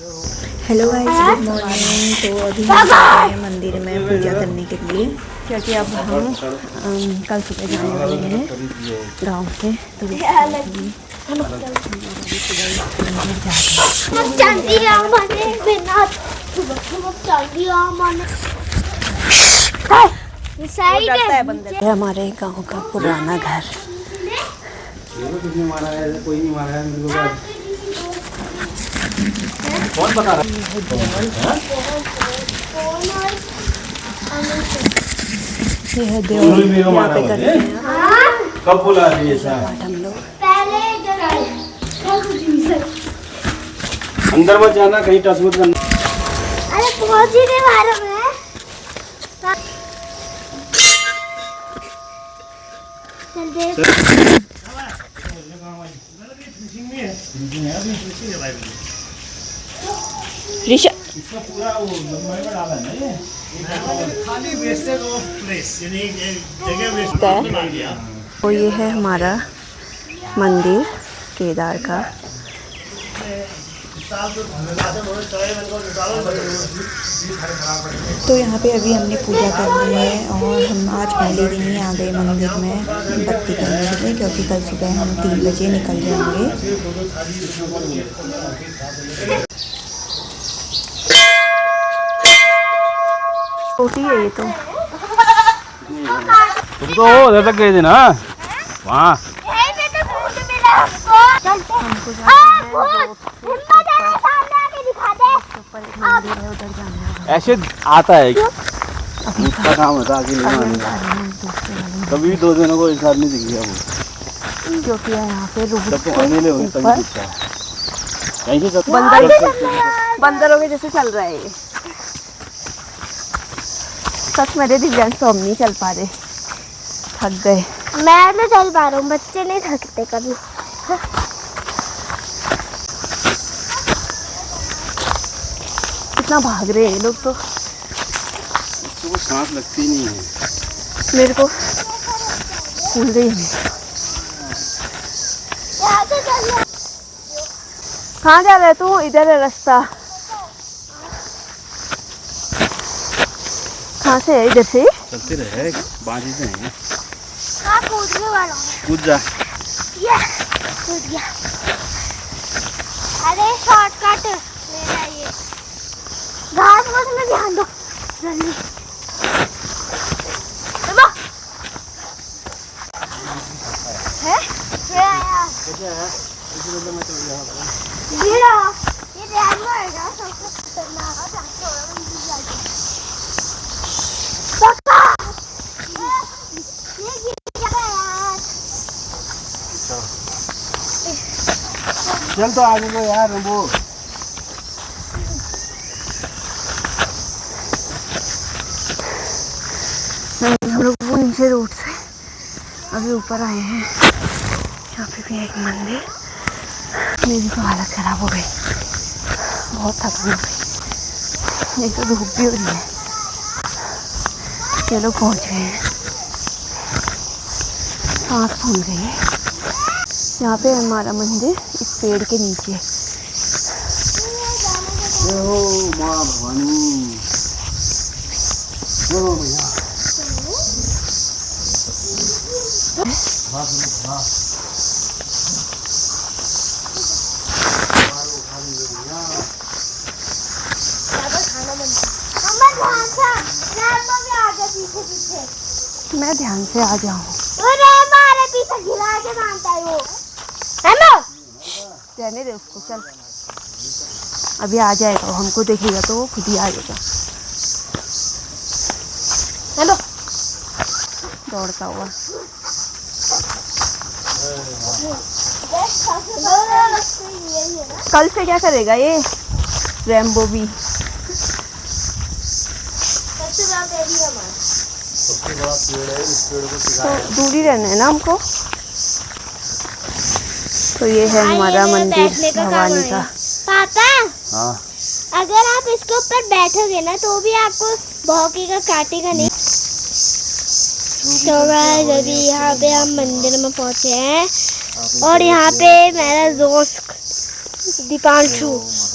Hello guys, good morning. तो अभी हम जा रहे हैं मंदिर में पूजा करने के लिए, क्योंकि अब हम कल सुबह जाने वाले हैं गांव से। तो ये हमारे गांव का पुराना घर। कोई नहीं मारा है। कौन बता रहा है? देव यहाँ पे करते हैं। कब बोला हम लोग अंदर मत जाना, कहीं टच मत करना। अरे पहुंच ही नहीं मालूम है। ऋषा इसका पूरा वो लंबाई में डाला है ना ये खाली वेस्टेज ऑफ प्लेस, यानी जगह वेस्ट बना दिया। तो ये है हमारा मंदिर केदार का। तो यहाँ पे अभी हमने पूजा कर ली है और हम आज पहले दिन ही आ गए मंदिर में बत्ती करने के लिए, क्योंकि कल सुबह हम 3 बजे निकल जाएंगे। छोटी है ये तो। तुम तो उधर तक गए थे ना, वहाँ ऐसे आता है। उसका काम होता है कभी 2 दिनों को एक साथ नहीं दिख गया वो, क्योंकि यहाँ पे बंदरों के जैसे चल रहा है ये। सच मेरे दिव्यांश तो हम नहीं चल पा रहे, थक गए। मैं तो चल पा रहा हूँ, बच्चे नहीं थकते कभी। कितना भाग रहे हैं ये लोग। तो सांस लगती नहीं है मेरे को, फूल गई है। कहाँ जा रहा है तू? इधर है रास्ता। कहाँ से है? इधर से चलते रहे, बाजी से हैं। कूदने वाला हूँ। कूद जा। कूद गया। अरे शॉर्टकट मेरा ये। घास फूस में ध्यान दो जल्दी। है? ये ध्यान में आएगा सबसे खतरनाक चल तो आगे को यार वो। हम लोग वो नीचे रोड से अभी ऊपर आए हैं। यहाँ पे भी एक मंदिर। मेरी तो हालत खराब हो गई, बहुत थकान हो गई। एक तो धूप भी हो रही है। ये लोग पहुँच गए हैं, सांस फूल गई है। यहाँ पे हमारा मंदिर इस पेड़ के नीचे। माँ भवानी, मैं ध्यान से आ जाऊँ। हमारे पीछे गिरा के मानता है वो। हेलो, रहने दे उसको, चल अभी आ जाएगा। वो हमको देखेगा तो वो खुद ही आ जाएगा। हेलो, दौड़ता हुआ। कल से क्या करेगा ये रैम्बो भी? सबसे बड़ा पेड़ है, इस पेड़ को तो दूरी रहना है ना हमको। तो ये है हमारा मंदिर भवानी का। पापा, हाँ, अगर आप इसके ऊपर बैठोगे ना तो भी आपको भौंकेगा, काटेगा नहीं। तो अभी यहाँ पे हम मंदिर में पहुँचे हैं और यहाँ पे मेरा दोस्त दीपांशु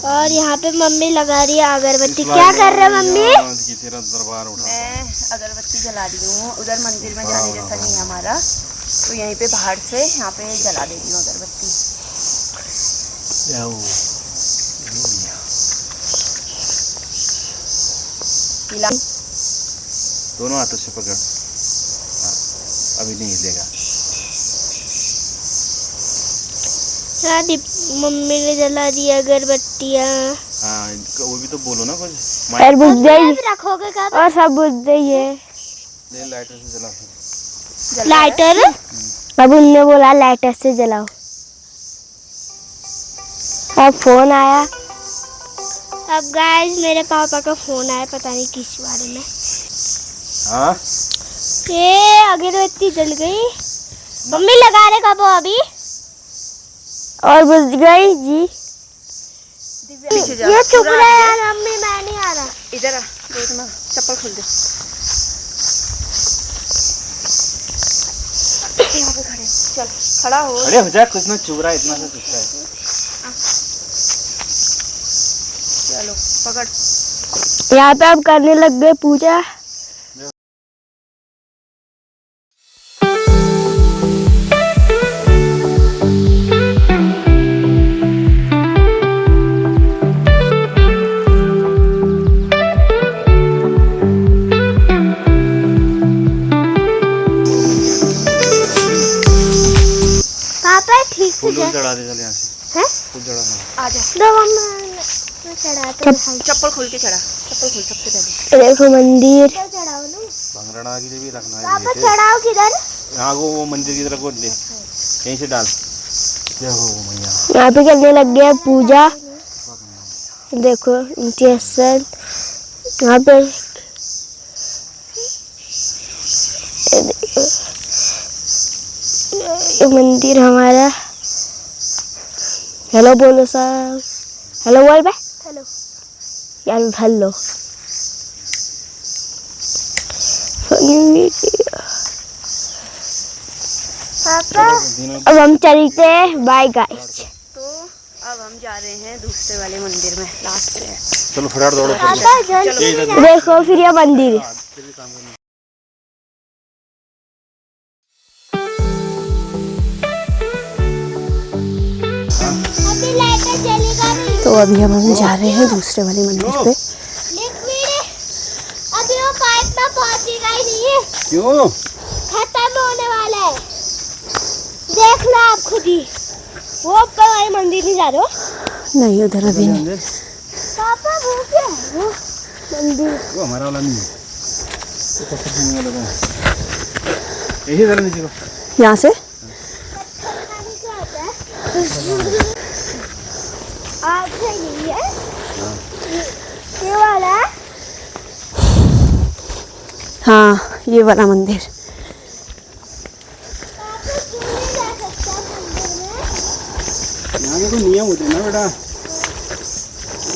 और यहाँ पे मम्मी लगा रही है अगरबत्ती। क्या कर रहे हैं मम्मी? तेरा दरबार उठा। मैं अगरबत्ती जला रही हूँ। उधर मंदिर में जाने जैसा नहीं है हमारा, तो यहीं पे बाहर से यहाँ पे जला देती हूँ अगरबत्ती। दोनों हाथों से पकड़। हाँ, अभी नहीं हिलेगा। मम्मी ने जला दी अगरबत्तियाँ। हाँ, वो भी तो बोलो ना कुछ। और बुझ गई रखोगे कब? और सब बुझ गई है। ले लाइटर से जला फिर। लाइटर? अब उनने बोला लाइटर से जलाओ। अब फोन आया। अब गाइस मेरे पापा का फोन आया, पता नहीं किस बारे में। हाँ? ये अगरबत्ती जल गई। मम्मी लगा रहे कब हो अभी? और बुझ गई जी। ये चुप रहा है यार मम्मी, मैं नहीं आ रहा। इधर आ, देख ना, चप्पल खोल दे। यहाँ पे खड़े, चल खड़ा हो। अरे हो जा, कुछ ना चुभ रहा है, इतना सा चुभता है। चलो पकड़। यहाँ पे अब करने लग गए पूजा। फूल चढ़ा दे, चल यहाँ से। हैं? फूल चढ़ा। आ जा, चप्पल खोल के चढ़ा। चप्पल खोल सबसे पहले। देखो मंदिर। भंगरड़ा की भी रखना है। पापा चढ़ाओ किधर? यहाँ को वो मंदिर की तरफ को दे, यहीं से डाल। जय हो मैया। यहाँ पे करने लग गया पूजा। देखो इंटेंशन यहाँ पे। ये मंदिर हमारा। हेलो बोलो साहब। हेलो बोल बे। हेलो। यार हेलो। पापा अब हम चलते हैं। Bye guys. तो अब हम जा रहे हैं दूसरे वाले मंदिर में, लास्ट पे। चलो फटाफट दौड़ो। पापा जल्दी। देखो फिर ये मंदिर। अभी लाइटर जलेगा नहीं। तो अभी हम जा रहे हैं दूसरे वाले मंदिर पे। लिक्विड अभी वो पाइप में पहुंचेगा ही नहीं है। क्यों? खत्म होने वाला है, देख लो आप खुद ही। वो ऊपर वाले मंदिर नहीं जा रहे हो? नहीं उधर अभी नहीं। पापा वो क्या है? वो मंदिर वो हमारा वाला नहीं है, वो पत्थर खाने वाला है। यही जरा नीचे को। यहाँ से आप सही है। ये वाला? हाँ ये वाला मंदिर। पापा क्यों नहीं जा सकता मंदिर में? यहाँ के कोई नियम होते हैं ना बेटा,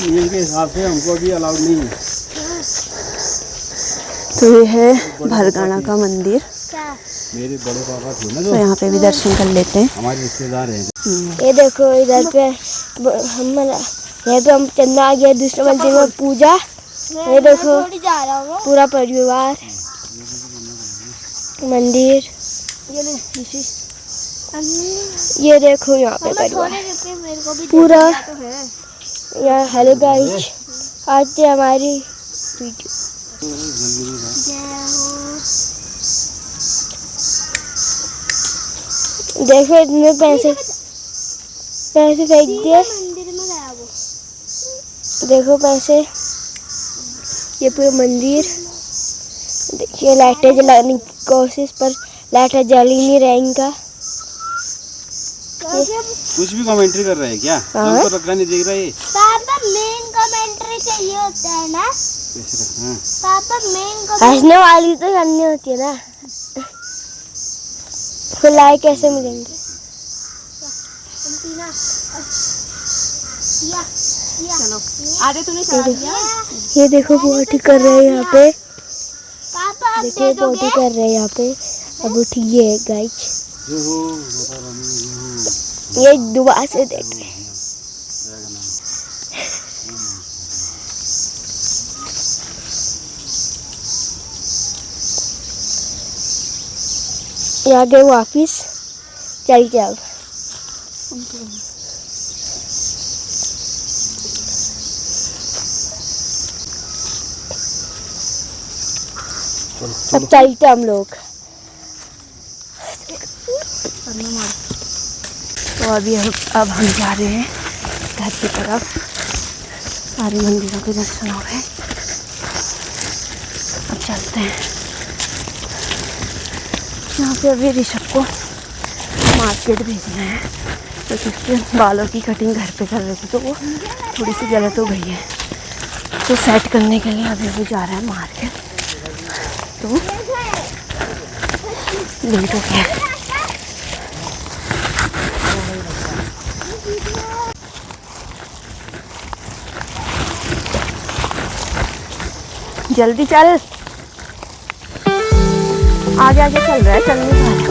नियम के हिसाब से हमको अभी अलाउड नहीं है। तो ये है भरगाना का मंदिर। क्या? मेरे बड़े पापा थे ना तो जो, यहाँ पे भी दर्शन कर लेते हैं। हमारे रिश्तेदार हैं। ये देखो इधर पे यहाँ पे हम चंदा आ गया दूसरे मंदिर में पूजा। ये देखो जा रहा हूँ पूरा परिवार मंदिर। ये देखो यहाँ पे परिवार पूरा। यहाँ हेलो गाइस, आज से हमारी वीडियो। देखो इतने पैसे फेंक दिए। देखो पैसे। ये पूरा मंदिर। देखिए लाइटें जलाने की कोशिश, पर लाइटें जल ही नहीं रही इनका। कुछ भी कमेंट्री कर रहे हैं क्या? हाँ। हमको रखा नहीं देख रहे। पापा मेन कमेंट्री चाहिए होता है ना? पापा मेन हंसने वाली तो करनी होती है ना, फिर लाइक कैसे मिलेंगे? चलो आगे तूने चढ़ा दिया। ये देखो बॉडी कर रहे हैं यहाँ पे। पापा देखो बॉडी कर रहे हैं यहाँ पे। अब उठिए गाइस, ये दुआ से देख रहे हैं। ये आ गए वापिस चल चल। अब चलते हम लोग। तो अब हम जा रहे हैं घर की तरफ। सारे मंदिरों के दर्शन हो गए, अब चलते हैं। यहाँ पे अभी ऋषभ को मार्केट भेजना है, तो उसके बालों की कटिंग घर पे कर रहे थे, तो वो थोड़ी सी गलत हो गई है, तो सेट करने के लिए अभी वो जा रहा है मार्केट। तो लेट हो गया है। जल्दी चल, आगे आगे चल रहा है, चल नहीं पा रहा।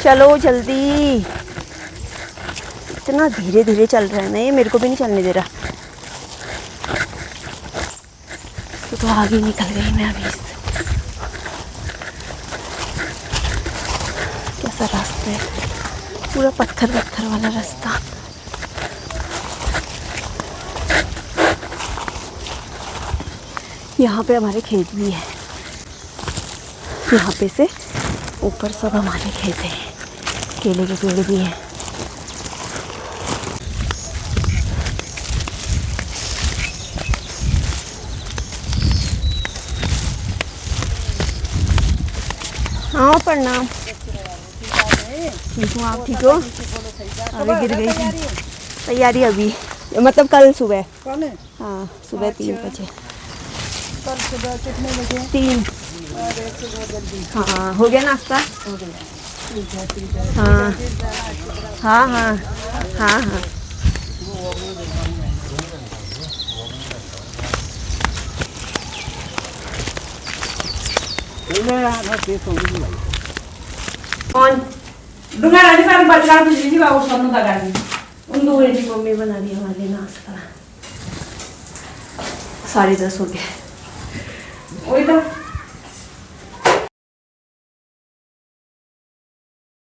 चलो जल्दी, इतना धीरे धीरे चल रहा है ना ये, मेरे को भी नहीं चलने दे रहा। इसको तो आगे निकल गई मैं अभी इससे। कैसा रास्ता है, पूरा पत्थर पत्थर वाला रास्ता। यहाँ पे हमारे खेत भी है, यहाँ पे से ऊपर सब हमारे खेत हैं, केले के पेड़ भी हैं। हाँ प्रणाम। ठीक हूँ, आप ठीक हो? अभी गिर गई थी। तैयारी अभी, मतलब कल सुबह। हाँ सुबह 3 बजे। कल सुबह कितने बजे? 3। हाँ हो गया नाश्ता? हाँ हाँ हाँ हाँ हाँ। कौन दुंगा रानी पर बदला बिजली की बाबू सोनू का गाड़ी उन दो मेरी मम्मी बना रही है हमारे लिए नाश्ता। 10:30 हो गए। वही तो